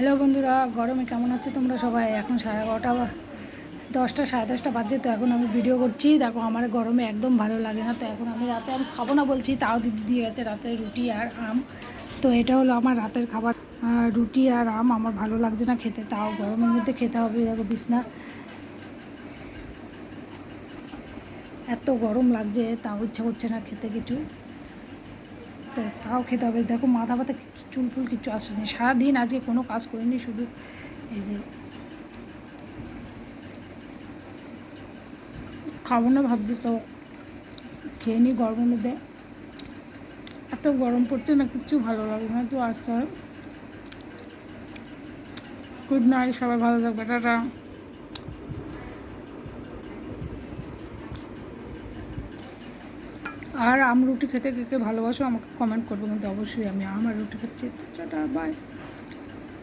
Hello বন্ধুরা, গরমে কেমন আছো তোমরা সবাই? এখন 11:30 10টা 10:30 বাজে। তো এখন আমি ভিডিও করছি। দেখো, আমার গরমে একদম ভালো লাগে না। তো এখন আমি রাতে খাবো না বলছি, তাও দিদি দিয়ে গেছে রাতে রুটি আর আম। তো এটা হলো আমার রাতের খাবার। রুটি আর আম আমার ভালো লাগছে না খেতে, তাও গরমের মধ্যে খেতে হবে। দেখো বিছনা এত গরম লাগছে, তাও ইচ্ছা করছে না খেতে কিছু। তো তাও খেতে হবে। দেখো মাথা ব্যথা কিছু, চুল ফুল কিছু আসেনি। সারাদিন আজকে কোনো কাজ করিনি, শুধু এই যে খাবো না ভাবছি, তো খেয়ে নিই। গরমের মধ্যে এত গরম পড়ছে না, কিচ্ছু ভালো লাগে না। তো আজকে গুড নাইট, সবাই ভালো থাকবে, টাটা। আর আম রুটি খেতে কে কে ভালোবাসো আমাকে কমেন্ট করবে, কিন্তু অবশ্যই আমি আম আর রুটি খাচ্ছি। Tata, by.